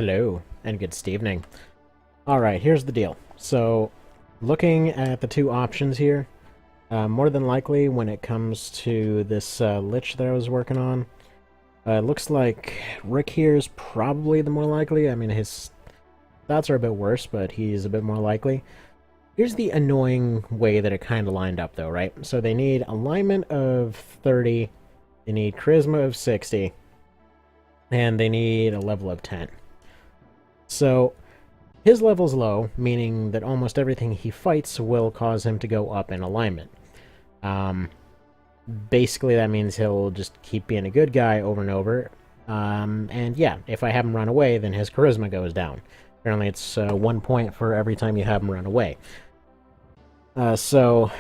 Hello, and good evening. Alright, here's the deal. So, looking at the two options here, more than likely when it comes to this lich that I was working on, it looks like Rick here is probably the more likely. I mean, his stats are a bit worse, but he's a bit more likely. Here's the annoying way that it kind of lined up, though, right? So they need alignment of 30, they need charisma of 60, and they need a level of 10. So, his level's low, meaning that almost everything he fights will cause him to go up in alignment. Basically, that means he'll just keep being a good guy over and over. And yeah, if I have him run away, then his charisma goes down. Apparently, it's 1 point for every time you have him run away. So,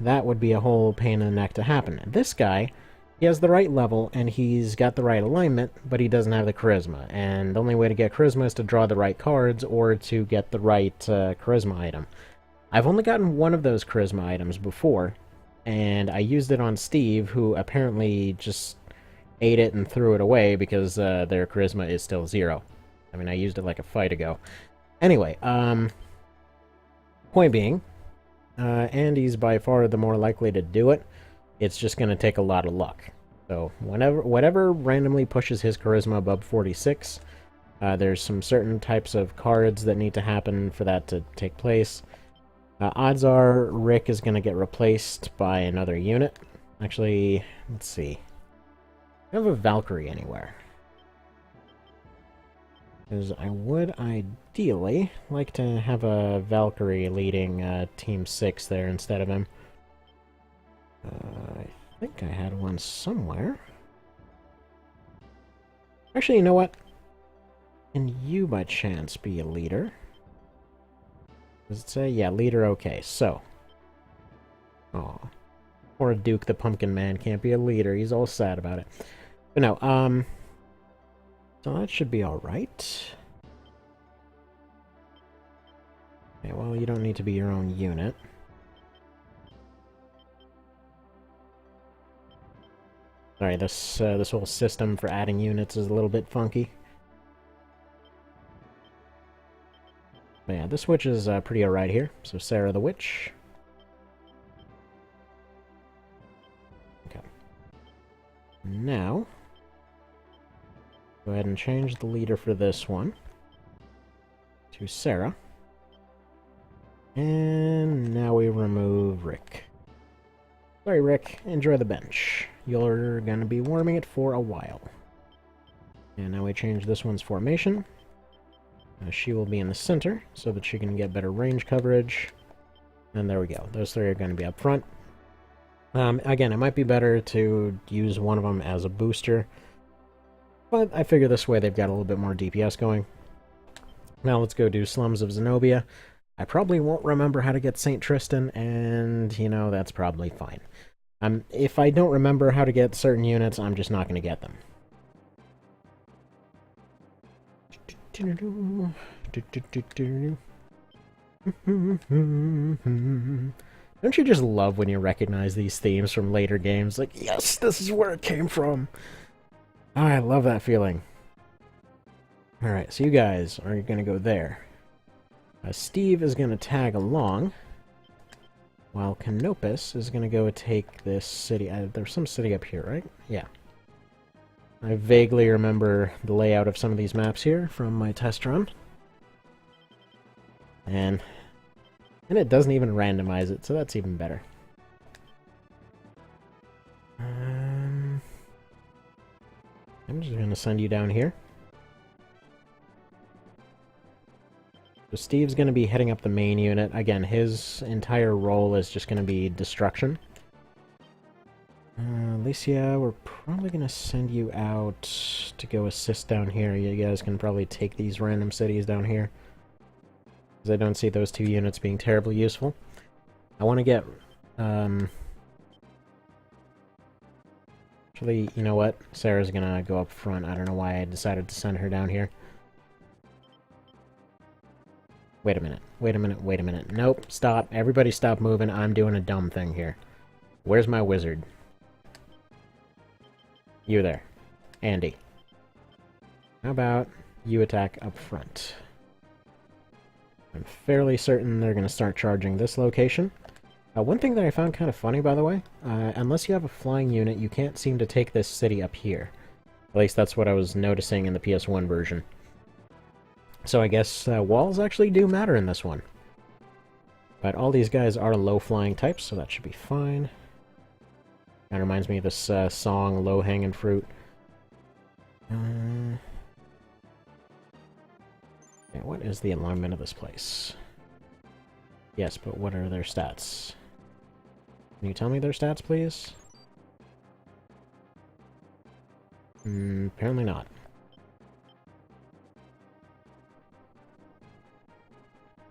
that would be a whole pain in the neck to happen. This guy, he has the right level, and he's got the right alignment, but he doesn't have the charisma. And the only way to get charisma is to draw the right cards, or to get the right charisma item. I've only gotten one of those charisma items before, and I used it on Steve, who apparently just ate it and threw it away because their charisma is still 0. I mean, I used it like a fight ago. Anyway, point being, Andy's by far the more likely to do it. It's just going to take a lot of luck. So whatever randomly pushes his charisma above 46, there's some certain types of cards that need to happen for that to take place. Odds are Rick is going to get replaced by another unit. Actually, let's see. Do I have a Valkyrie anywhere? Because I would ideally like to have a Valkyrie leading Team 6 there instead of him. I think I had one somewhere. Actually, you know what? Can you, by chance, be a leader? Does it say? Yeah, leader, okay. So. Aw. Poor Duke the Pumpkin Man can't be a leader. He's all sad about it. But no, so that should be alright. Okay, well, you don't need to be your own unit. Sorry, this whole system for adding units is a little bit funky. But yeah, this witch is pretty alright here. So Sarah the Witch. Okay. Now, go ahead and change the leader for this one to Sarah. And now we remove Rick. Sorry, Rick. Enjoy the bench. You're gonna be warming it for a while. And now we change this one's formation. She will be in the center, so that she can get better range coverage. And there we go. Those three are going to be up front. Again, it might be better to use one of them as a booster. But I figure this way they've got a little bit more DPS going. Now let's go do Slums of Zenobia. I probably won't remember how to get St. Tristan, and, you know, that's probably fine. If I don't remember how to get certain units, I'm just not going to get them. Don't you just love when you recognize these themes from later games? Like, yes, this is where it came from! Oh, I love that feeling. Alright, so you guys are going to go there. Steve is going to tag along, while Canopus is going to go take this city. There's some city up here, right? Yeah. I vaguely remember the layout of some of these maps here from my test run. And it doesn't even randomize it, so that's even better. I'm just going to send you down here. So Steve's going to be heading up the main unit. Again, his entire role is just going to be destruction. Alicia, we're probably going to send you out to go assist down here. You guys can probably take these random cities down here, because I don't see those two units being terribly useful. I want to get... Actually, you know what? Sarah's going to go up front. I don't know why I decided to send her down here. Wait a minute. Wait a minute. Wait a minute. Nope. Stop. Everybody stop moving. I'm doing a dumb thing here. Where's my wizard? You there. Andy. How about you attack up front. I'm fairly certain they're going to start charging this location. One thing that I found kind of funny, by the way, unless you have a flying unit, you can't seem to take this city up here. At least that's what I was noticing in the PS1 version. So I guess walls actually do matter in this one. But all these guys are low-flying types, so that should be fine. That reminds me of this song, Low-Hanging Fruit. Okay, what is the alignment of this place? Yes, but what are their stats? Can you tell me their stats, please? Apparently not.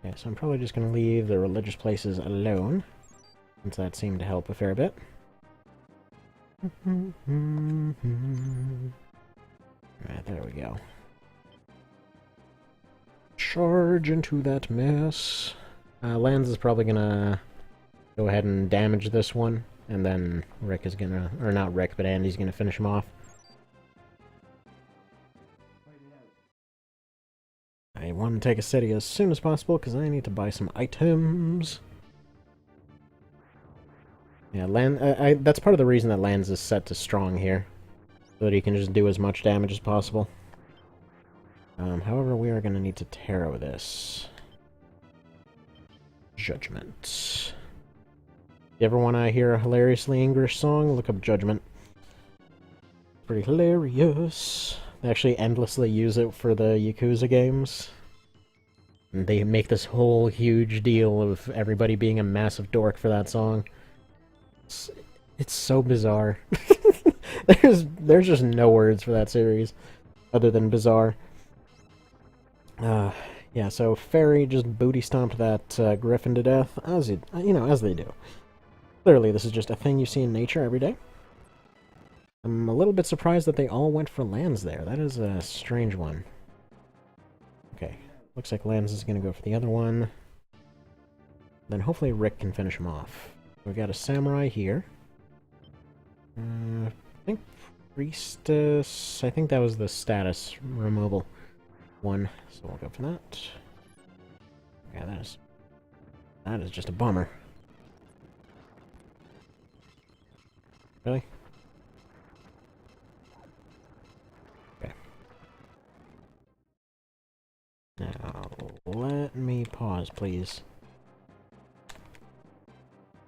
Okay, so I'm probably just going to leave the religious places alone, since that seemed to help a fair bit. Alright, there we go. Charge into that mess. Lands is probably gonna go ahead and damage this one, and then Rick is gonna, or not Rick, but Andy's gonna finish him off. I want to take a city as soon as possible, because I need to buy some items. Yeah, that's part of the reason that Lands is set to strong here, so that he can just do as much damage as possible. However, we are going to need to tarot this. Judgment. You ever want to hear a hilariously English song? Look up Judgment. Pretty hilarious. They actually endlessly use it for the Yakuza games. And they make this whole huge deal of everybody being a massive dork for that song. It's so bizarre. There's just no words for that series other than bizarre. Yeah, so Fairy just booty stomped that griffin to death, as they do. Clearly, this is just a thing you see in nature every day. I'm a little bit surprised that they all went for Lands there. That is a strange one. Okay, looks like Lands is going to go for the other one. Then hopefully Rick can finish him off. We got a samurai here. I think priestess. I think that was the status removal one, so we'll go for that. Yeah, that is just a bummer. Really? Okay. Now, let me pause, please.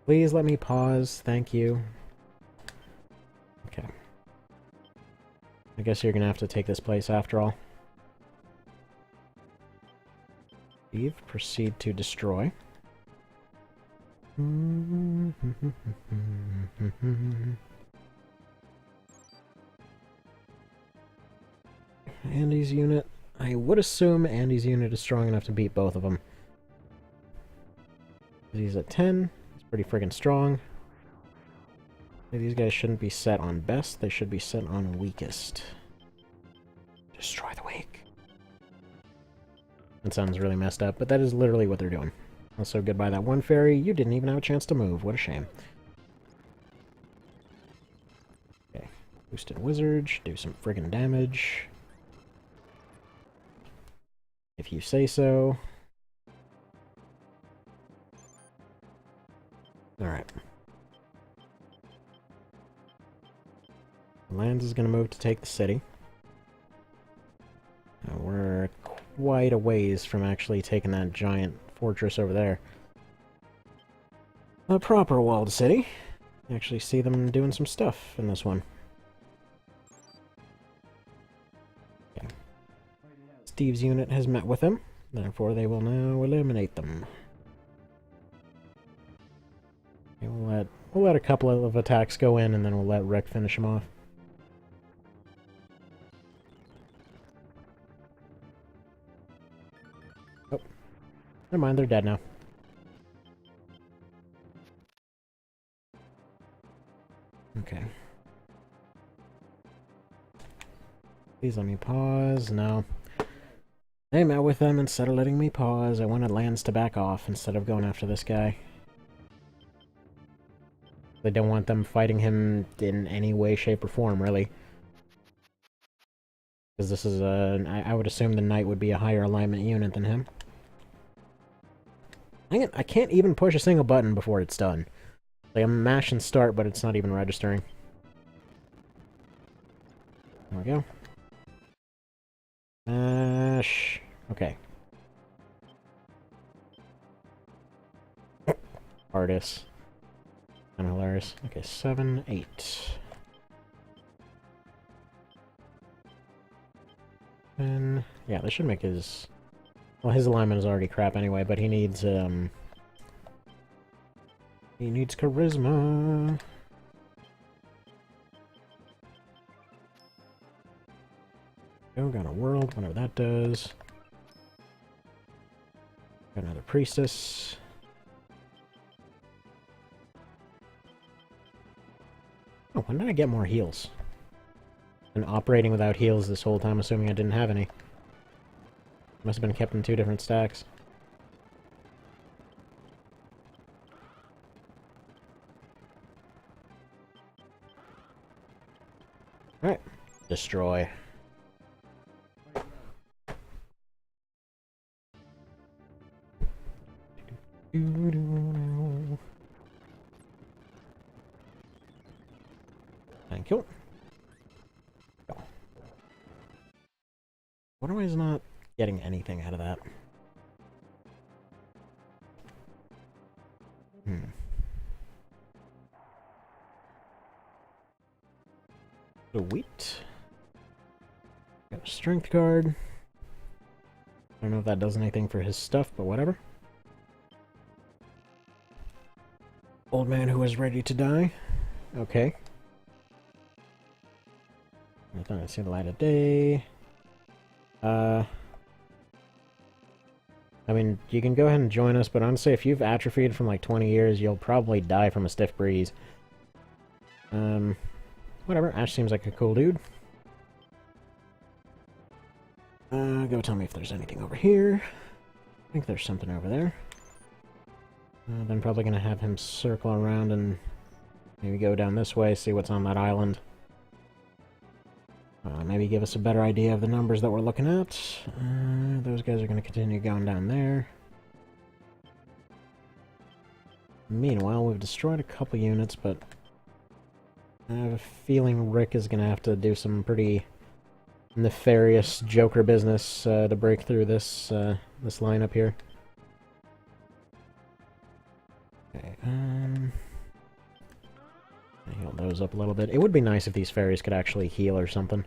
Please let me pause, thank you. Okay. I guess you're gonna have to take this place after all. Leave, proceed to destroy. Andy's unit. I would assume Andy's unit is strong enough to beat both of them. He's at 10. He's pretty friggin' strong. These guys shouldn't be set on best. They should be set on weakest. Destroy the weak. That sounds really messed up, but that is literally what they're doing. Also, goodbye that one fairy. You didn't even have a chance to move. What a shame. Okay. Boosted wizard. Do some friggin' damage. If you say so. Alright. Lands is going to move to take the city. We're quite a ways from actually taking that giant fortress over there. A proper walled city. You actually see them doing some stuff in this one. Okay. Steve's unit has met with them, therefore they will now eliminate them. Okay, we'll let a couple of attacks go in, and then we'll let Rick finish them off. Oh, never mind, they're dead now. Okay. Please let me pause. No. They met with them instead of letting me pause. I wanted Lands to back off instead of going after this guy. They don't want them fighting him in any way, shape, or form, really. Because this is I would assume the knight would be a higher alignment unit than him. I can't even push a single button before it's done. Like, I'm mashing start, but it's not even registering. There we go. Mash. Okay. Artist. Kind of hilarious. Okay, 7, 8. And yeah, this should make his... Well, his alignment is already crap anyway, but he needs charisma. Oh, got a world, whatever that does. Got another priestess. Oh, when did I get more heals? Been operating without heals this whole time, assuming I didn't have any. Must have been kept in 2 different stacks. Alright. Destroy. Thank you. What am I not getting anything out of that? Sweet. Got a strength card. I don't know if that does anything for his stuff, but whatever. Old man who is ready to die. Okay. I thought I'd see the light of day. I mean, you can go ahead and join us, but honestly, if you've atrophied from like 20 years, you'll probably die from a stiff breeze. Whatever. Ash seems like a cool dude. Go tell me if there's anything over here. I think there's something over there. Then probably gonna have him circle around and maybe go down this way, see what's on that island. Maybe give us a better idea of the numbers that we're looking at. Those guys are gonna continue going down there. Meanwhile, we've destroyed a couple units, but I have a feeling Rick is gonna have to do some pretty nefarious Joker business to break through this this lineup here. Okay, heal those up a little bit. It would be nice if these fairies could actually heal or something,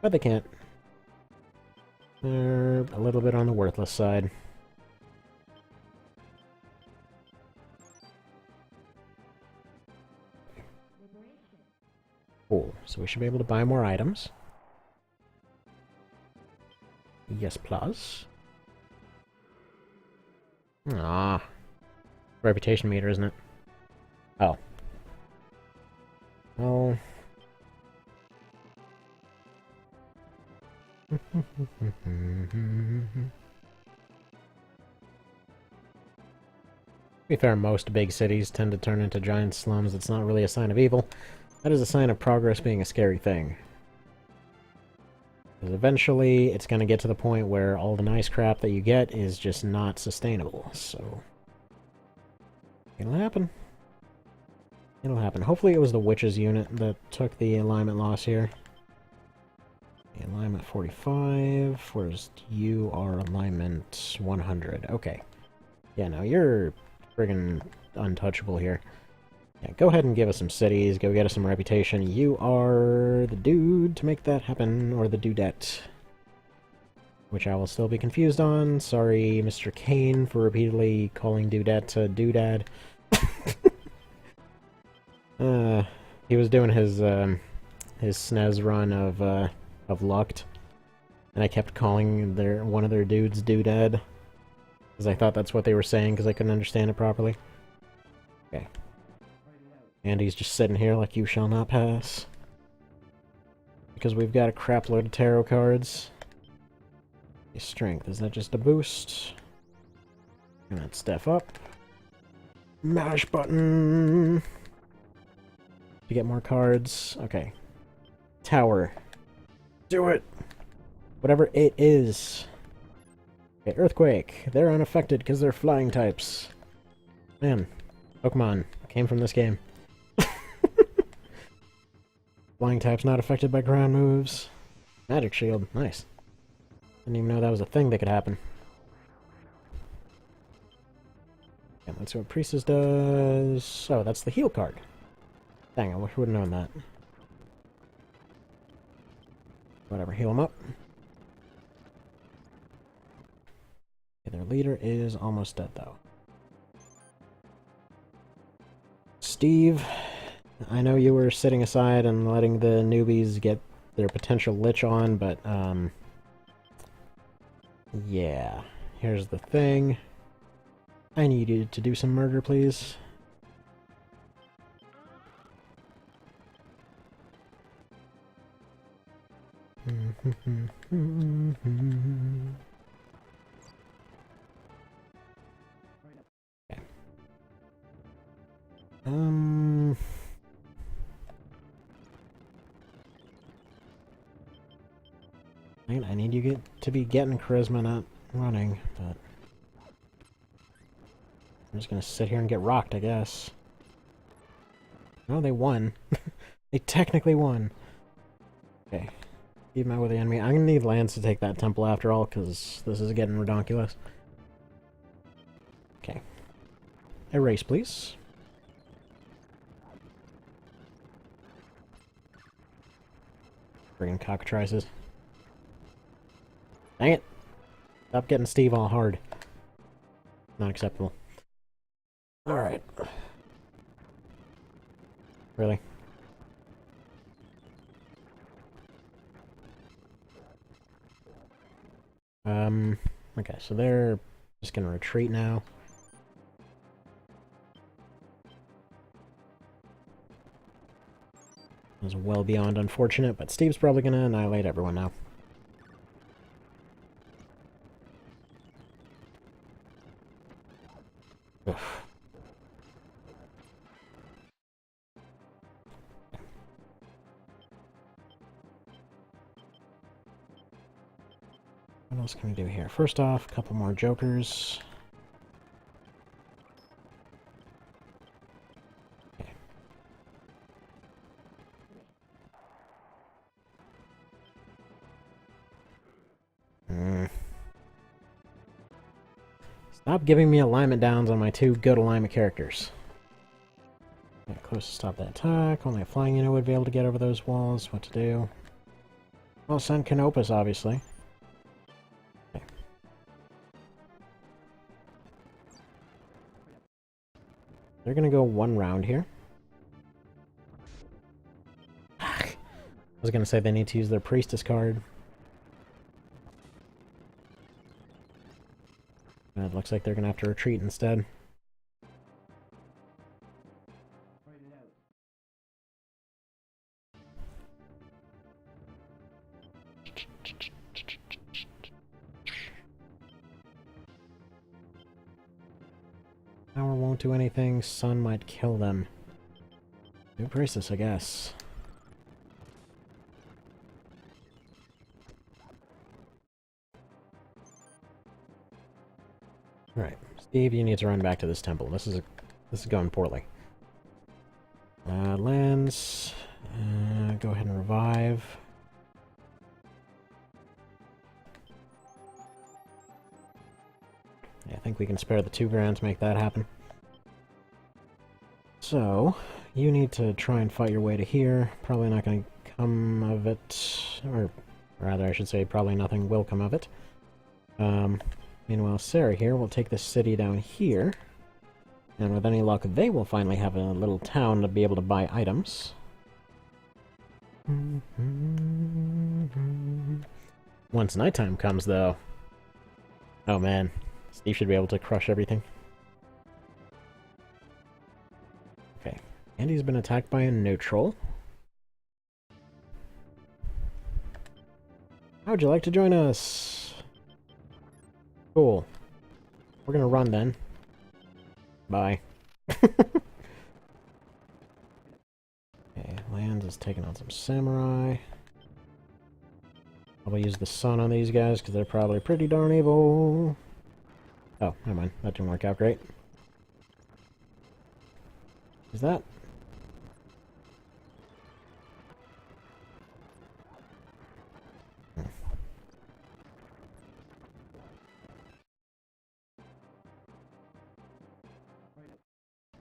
but they can't. They're a little bit on the worthless side. Cool, so we should be able to buy more items. Yes, plus. Ah. Reputation meter, isn't it? Oh. Well... To be fair, most big cities tend to turn into giant slums. It's not really a sign of evil. That is a sign of progress being a scary thing. Because eventually, it's going to get to the point where all the nice crap that you get is just not sustainable, so... It'll happen. It'll happen. Hopefully it was the Witches unit that took the alignment loss here. The alignment 45, whereas you are alignment 100. Okay. Yeah, no, you're friggin' untouchable here. Yeah, go ahead and give us some cities, go get us some reputation. You are the dude to make that happen, or the dudette. Which I will still be confused on. Sorry, Mr. Kane, for repeatedly calling dudette to doodad. He was doing his SNES run of Lucked, and I kept calling one of their dudes doodad, because I thought that's what they were saying, because I couldn't understand it properly. Okay. And he's just sitting here like you shall not pass. Because we've got a crap load of tarot cards. Strength, is that just a boost? And that stuff up. Mash button! To get more cards. Okay. Tower. Do it! Whatever it is. Okay, Earthquake. They're unaffected because they're flying types. Man, Pokemon came from this game. Flying types not affected by ground moves. Magic Shield. Nice. Didn't even know that was a thing that could happen. Okay, let's see what Priestess does. Oh, that's the heal card. Dang, I wish we would have known that. Whatever, heal him up. Okay, their leader is almost dead, though. Steve, I know you were sitting aside and letting the newbies get their potential lich on, but, yeah. Here's the thing. I need you to do some murder, please. Okay. I need you to be getting charisma, not running, but I'm just gonna sit here and get rocked, I guess. No, they won. They technically won. Okay. Keep my with the enemy. I'm gonna need lands to take that temple after all, because this is getting redonkulous. Okay. Erase, please. Friggin' cockatrices. Dang it! Stop getting Steve all hard. Not acceptable. Alright. Really? Okay, so they're just gonna retreat now. It was well beyond unfortunate, but Steve's probably gonna annihilate everyone now. Oof. What else can we do here? First off, a couple more jokers. Okay. Stop giving me alignment downs on my two good alignment characters. Get close to stop that attack. Only a flying unit would be able to get over those walls. What to do? Well, send Canopus, obviously. Okay. They're gonna go one round here. I was gonna say they need to use their Priestess card. It looks like they're gonna have to retreat instead. Power won't do anything. Sun might kill them. New Priestess, I guess. Alright, Steve, you need to run back to this temple. This is going poorly. Lands. Go ahead and revive. Yeah, I think we can spare the 2 grand to make that happen. So, you need to try and fight your way to here. Probably not going to come of it, or rather, I should say, probably nothing will come of it. Meanwhile, Sarah here will take this city down here, and with any luck, they will finally have a little town to be able to buy items. Once nighttime comes, though, oh man, Steve should be able to crush everything. Okay, Andy's been attacked by a neutral. How would you like to join us? Cool. We're gonna run then. Bye. Okay, Lands is taking on some samurai. I'll use the sun on these guys because they're probably pretty darn evil. Oh, never mind. That didn't work out great. Is that?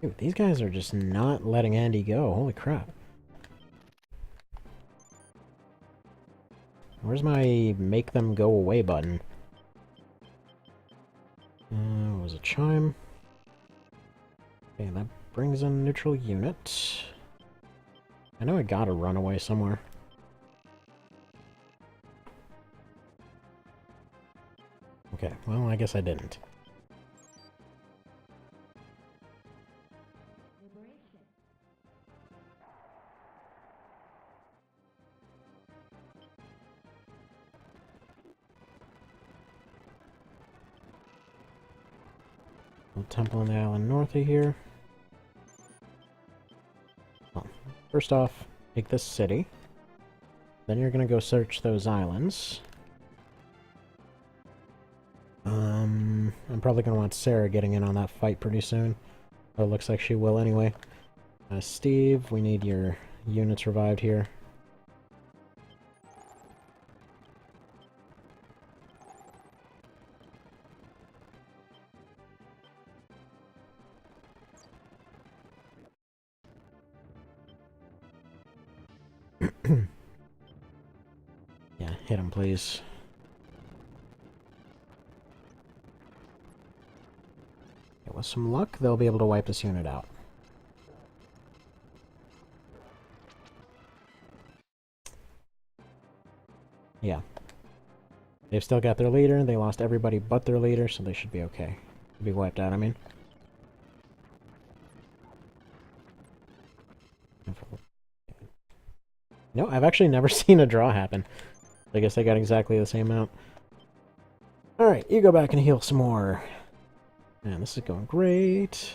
Dude, these guys are just not letting Andy go. Holy crap. Where's my make them go away button? What was a chime? Okay, that brings in neutral unit. I know I gotta run away somewhere. Okay, well, I guess I didn't. Temple on the island north of here. Well, first off, take this city. Then you're gonna go search those islands. I'm probably gonna want Sarah getting in on that fight pretty soon. Oh, it looks like she will anyway. Steve, we need your units revived here. Yeah, hit him, please. Okay, with some luck, they'll be able to wipe this unit out. Yeah. They've still got their leader. They lost everybody but their leader, so they should be okay. Be wiped out, I mean. No, I've actually never seen a draw happen. I guess I got exactly the same amount. Alright, you go back and heal some more. Man, this is going great.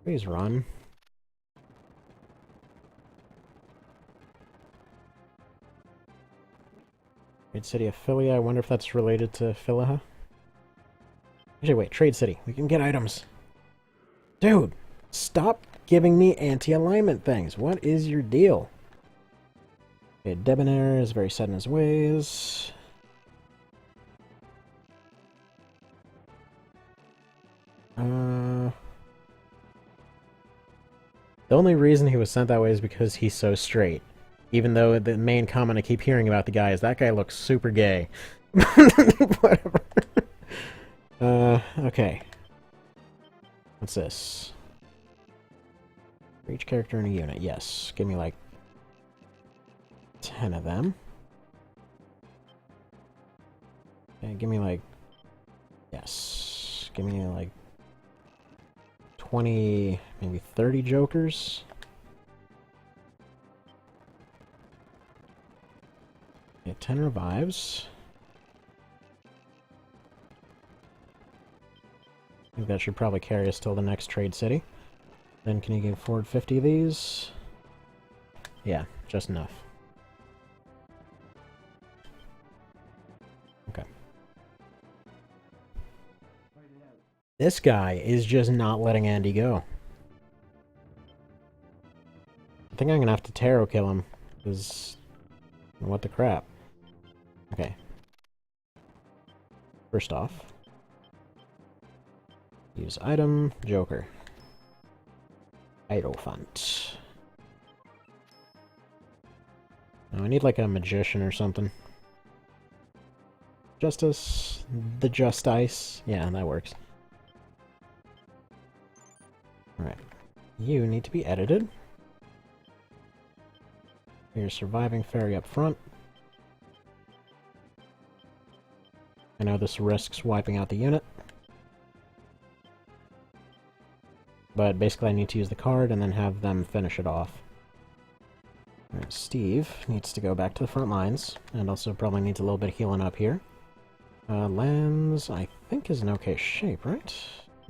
Please run. Trade City of Philia. I wonder if that's related to Philia. Actually, wait. Trade City. We can get items. Dude, stop giving me anti-alignment things. What is your deal? Okay, Debonair is very set in his ways. The only reason he was sent that way is because he's so straight. Even though the main comment I keep hearing about the guy is that guy looks super gay. Whatever. Okay. What's this? For each character in a unit. Yes. Give me like 10 of them. Okay, give me like... Yes. Give me like 20, maybe 30 jokers. Okay, 10 revives. I think that should probably carry us till the next trade city. Then can you afford 50 of these? Yeah, just enough. Okay. This guy is just not letting Andy go. I think I'm gonna have to tarot kill him, because... What the crap? Okay. First off... Use item, Joker. Hierophant. Now I need like a magician or something. Justice. The Justice. Yeah, that works. Alright. You need to be edited. Here's surviving fairy up front. I know this risks wiping out the unit. But basically I need to use the card and then have them finish it off. Alright, Steve needs to go back to the front lines, and also probably needs a little bit of healing up here. Lands, I think, is in okay shape, right?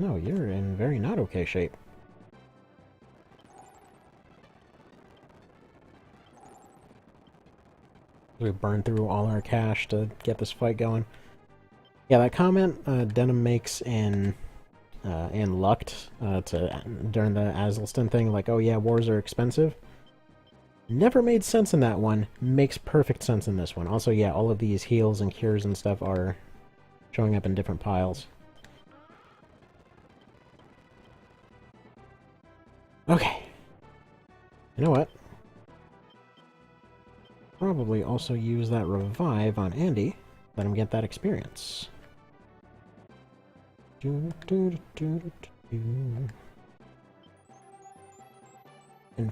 No, you're in very not okay shape. We burned through all our cash to get this fight going. Yeah, that comment Denim makes in Lucht during the Azelston thing, like, oh yeah, wars are expensive. Never made sense in that one. Makes perfect sense in this one. Also, yeah, all of these heals and cures and stuff are showing up in different piles. Okay. You know what? Probably also use that revive on Andy. Let him get that experience. In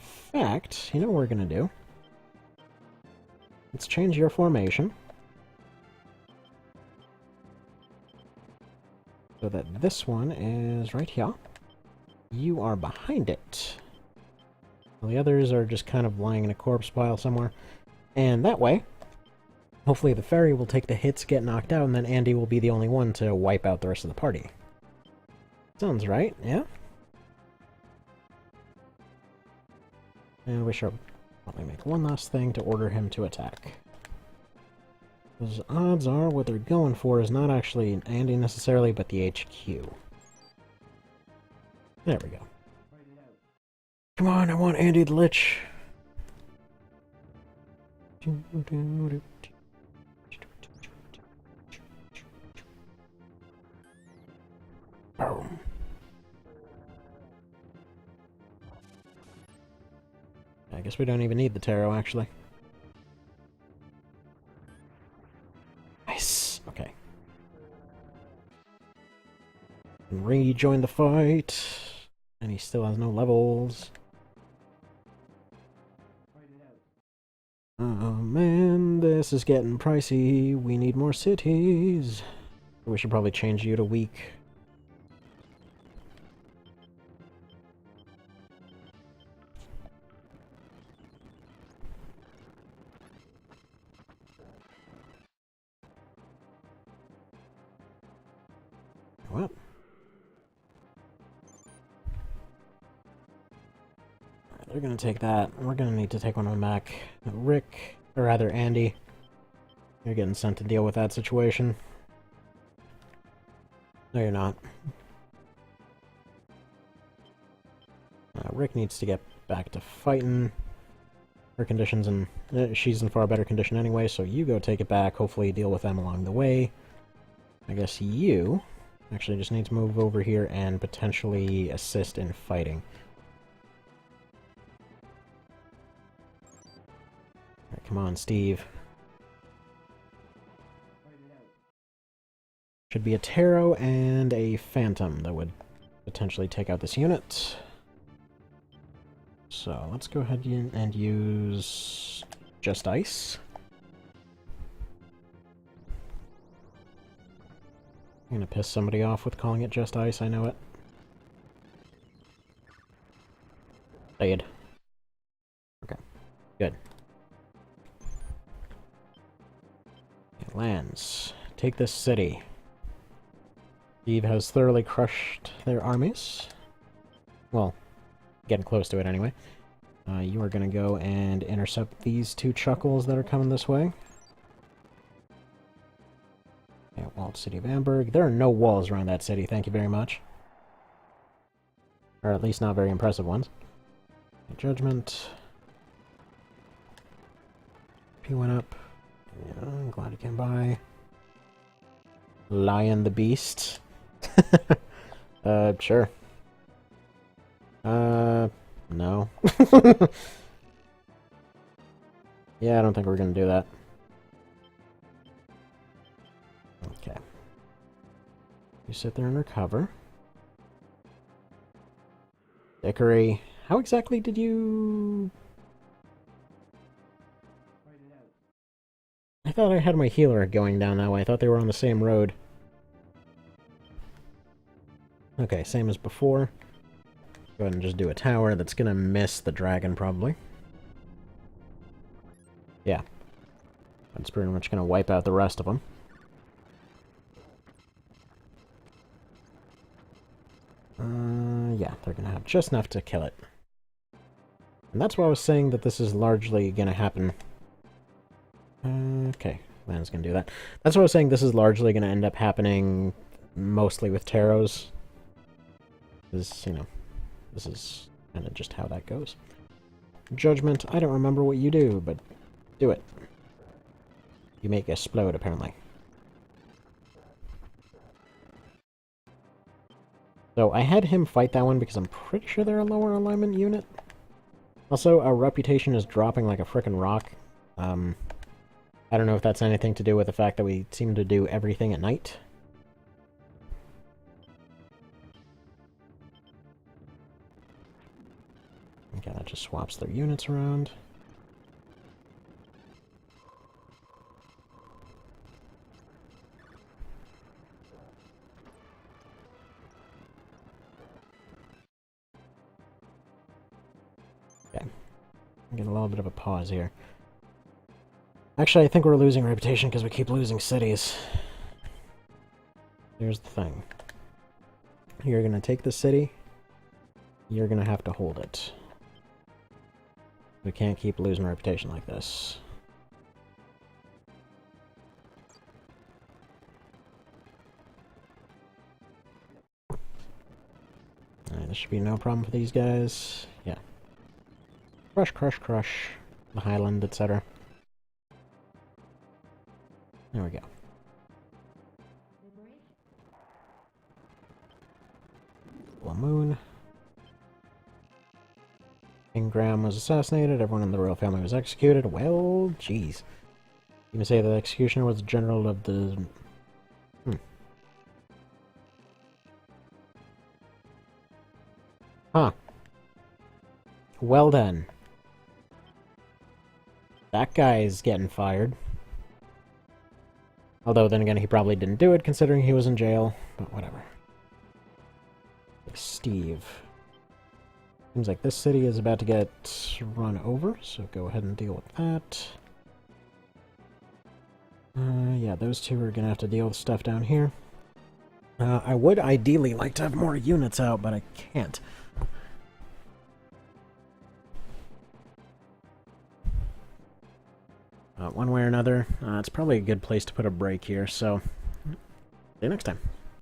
fact, you know what we're gonna do? Let's change your formation. So that this one is right here. You are behind it. Well, the others are just kind of lying in a corpse pile somewhere. And that way, hopefully the fairy will take the hits, get knocked out, and then Andy will be the only one to wipe out the rest of the party. Sounds right, yeah? And we should probably make one last thing to order him to attack. Because odds are what they're going for is not actually Andy necessarily, but the HQ. There we go. Come on, I want Andy the Lich. Boom. I guess we don't even need the tarot, actually. Nice. Okay. Rejoin the fight. And he still has no levels. Oh man, this is getting pricey. We need more cities. We should probably change you to weak. Well. They're gonna take that. We're gonna need to take one of them back. Rick, or rather Andy, you're getting sent to deal with that situation. No, you're not. Rick needs to get back to fighting. Her conditions, and she's in far better condition anyway, so you go take it back. Hopefully deal with them along the way. I guess you actually just need to move over here and potentially assist in fighting. Alright, come on, Steve. Should be a Tarot and a Phantom that would potentially take out this unit. So let's go ahead and use just ice. I'm gonna piss somebody off with calling it just ice, I know it. Fade. Okay, good. Okay, lands. Take this city. Steve has thoroughly crushed their armies. Well, getting close to it anyway. You are going to go and intercept these two chuckles that are coming this way. Okay, walled city of Amberg. There are no walls around that city, thank you very much. Or at least not very impressive ones. Judgment. P went up. Yeah, I'm glad it came by. Lion the Beast. Sure. No. Yeah, I don't think we're gonna do that. Okay. You sit there and recover. Dickory. How exactly did you... I thought I had my healer going down that way. I thought they were on the same road. Okay, same as before. Go ahead and just do a tower that's gonna miss the dragon, probably. Yeah. That's pretty much gonna wipe out the rest of them. Yeah, they're gonna have just enough to kill it. And that's why I was saying that this is largely gonna happen. Okay, man's gonna do that. That's why I was saying this is largely gonna end up happening mostly with Taros. This, you know, this is kind of just how that goes. Judgment, I don't remember what you do, but do it. You make explode, apparently. So I had him fight that one because I'm pretty sure they're a lower alignment unit. Also, our reputation is dropping like a frickin' rock. I don't know if that's anything to do with the fact that we seem to do everything at night. Okay, that just swaps their units around. Okay. Get a little bit of a pause here. Actually, I think we're losing reputation because we keep losing cities. Here's the thing. You're gonna take the city. You're gonna have to hold it. We can't keep losing reputation like this. Alright, this should be no problem for these guys. Yeah. Crush, crush, crush. The Highland, etc. There we go. Full moon. King Graham was assassinated. Everyone in the royal family was executed. Well, jeez. You can say the executioner was the general of the... Huh. Well then. That guy's getting fired. Although, then again, he probably didn't do it, considering he was in jail. But whatever. Steve. Seems like this city is about to get run over, so go ahead and deal with that. Yeah, those two are gonna have to deal with stuff down here. I would ideally like to have more units out, but I can't. One way or another, it's probably a good place to put a break here, so see you next time.